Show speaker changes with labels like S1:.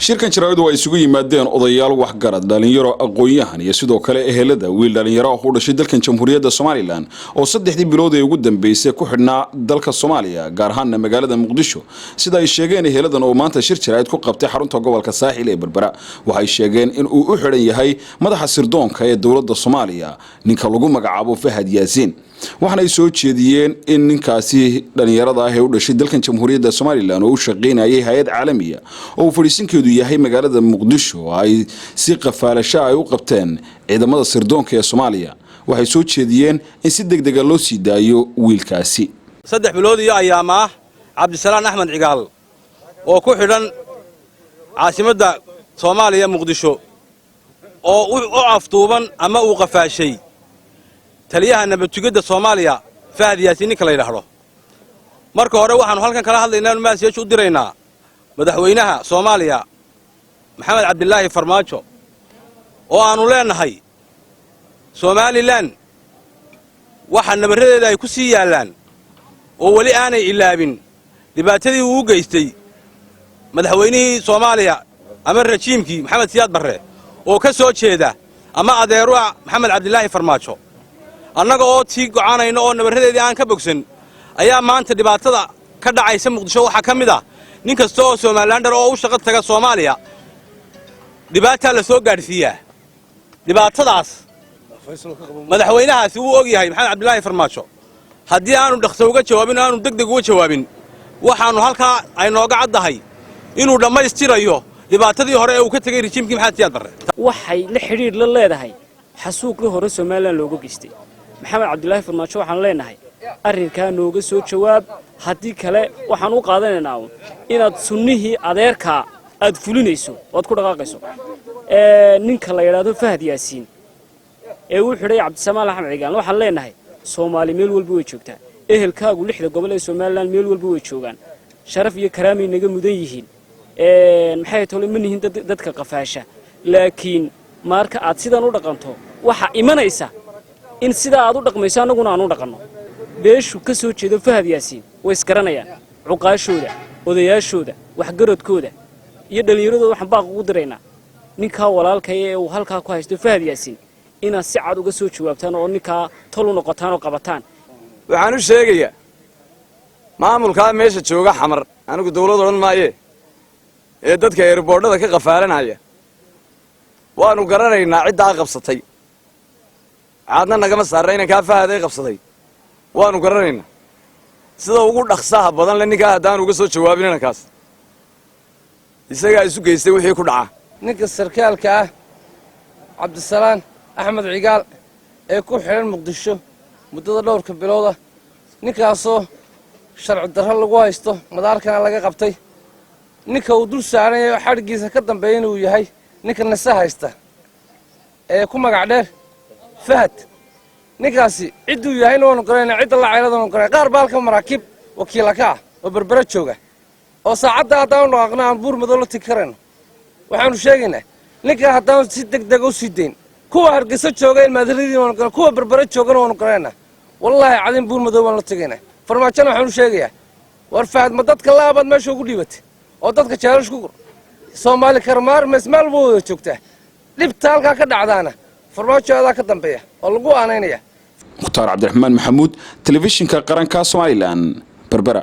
S1: shirkan jaraa'id waa isugu yimaadeen odayaal waxgarad dhalinyaro aqoon-yahan iyo sidoo kale ehelada wiil dhalinyaro ah oo dhashay dalkan Jamhuuriyadda Soomaaliland oo 3 bilood ee ugu dambeysay ku xidhnaa dalka Soomaaliya gaar ahaan magaalada Muqdisho sida ay sheegeen eheladan oo maanta shir jaraa'id ku qabtay xarunta gobolka Saaxil ee Berbera waxay sheegeen in uu u xiran yahay madaxa sirdoonka ee dawladda Soomaaliya ninka lagu magacaabo Fahad Yaasiin waxaana ay soo jeediyeen in ninkaasi dhalinyarada ah ee u dhashay dalkan Jamhuuriyadda Soomaaliland oo u shaqeynayay hay'ad caalami ah oo fariisinkeedu yahay magaalada Muqdisho ay si qafaalasho ay u qabteen ciidamada sirdoonka ee Soomaaliya waxay soo jeediyeen in si degdeg ah loo sii daayo wiilkaasi
S2: 3 bilood iyo ayaam ah Cabdisalaan Axmed Cigaal oo ku xidhan caasimadda Soomaaliya Muqdisho oo u afduuban ama uu qafaashay taliyaha nabadgelyada Soomaaliya Fahad Yaasiin ninka la yiraahdo marka hore waxaanu halkan kala hadlaynaa message u diraynaa madaxweynaha Soomaaliya Maxamed Cabdilaahi Farmaajo oo aanu leenahay Somaliland waxa nabaradeeda ay ku sii yaalaan oo wali aanay ilaabin dhibaatadii uu geystay madaxweynihii Soomaaliya ama rajiimkii Maxamed Siyaad Barre oo ka soo jeeda ama adeero Maxamed Cabdilaahi Farmaajo annaga oo tii go'aanayna oo nabaradeedii aan ka bogsan ayaa maanta dhibaatada ka dhacaysa Muqdisho waxa kamid ah nin kasta oo Somalilander oo u shaqo taga Soomaaliya dhibaato la soo gaarsiiyaa dhibaatadaas madaxweynahaasi uu og yahay Maxamed Cabdilaahi Farmaajo haddii aanu dhaqso uga jawaabin aanu degdeg uga jawaabin waxaanu halka ay nooga caddahay inuu dhamaystirayo dhibaatadii hore ee uu ka tagay rajiimkii Maxamed Siyaad Barre
S3: waxay la xiriir la leedahay xasuuqii hore Somaliland looga geystay Maxamed Cabdilaahi Farmaajo waxaan leenahay arrinka nooga soo jawaab haddii kale waxaan u qaadanaynaa inaad sunnihii adeerka aad fulinayso oo ku dhaqaaqayso ninka la yiraahdo Fahad Yaasiin ee uu xiray Cabdisalaan Axmed Cigaal waxaan leenahay Soomaali meel walba way joogtaa ehelkaagu 6 gobol ee Somaliland meel walba way joogaan sharaf iyo karaami naga mudan yihiin maxay tolo manihin dadka qafaasha laakiin marka aad sidan u dhaqanto waxa imanaysa in sida aad u dhaqmayso anaguna aan u dhaqanno beeshu ka soo jeedo Fahad Yaasiin way iskaranayaan cuqaashooda odayaashooda waxgaradkooda iyo dhalinyarada waxaan baaq ugu diraynaa ninka walaalka ee uu halka ku haysto Fahad Yaasiin ina si cad uga soo jawaabtaan oo ninka tol u noqotaan oo qabataan
S4: waxaan u sheegayaa maamulka meesha jooga xamar anigu dawladda oran maaye ee dadka airportada ka qafaalanaya waanu garanaynaa cidda qabsatay aadna nagama saarayna ka Fahad ay qabsaday waanu garanaynaa sida ugu dhaqsaha badan la ninka hadaan uga soo jawaabinana kaas isaga isu geystay wixii ku dhaca
S5: ninka sarkaalka ah Cabdisalaan Axmed Cigaal ee ku xiran Muqdisho muddada dhowrka bilooda ninkaasoo sharci darro lagu haysto madaarkana laga qabtay ninka uu dul saaran yahay xadgiisa ka dambeeyay inuu yahay ninka nasa haysta ee ku magac dheer Fahad ninkaasi ciduu yahay inuu noqonayna cid la cayladana noqonay qaar baalka maraakiib wakiilka oo Berbera jooga oo saacada hadaan dhaqna aan buur madow la tikareen waxaanu sheegaynaa ninka hadaan si degdeg u sii deyn kuwa Hargeysa jooga in madaridiina oo noqon kuwa Berbera joogana oo noqonayna wallahi cadin buur madow la tagaynaa farmaajana waxaanu sheegayaa war Fahad ma dadka laabad meesha ugu dhibatay oo dadka jeelash ku Soomaali karmaar mesmaal wada joogta dhibta halka ka dhacdaana farmaajada ka dambeeya oo lagu aaneynaya
S1: Mukhtaar Cabdiraxmaan Maxamuud telefishinka qaranka Soomaaliland Berbera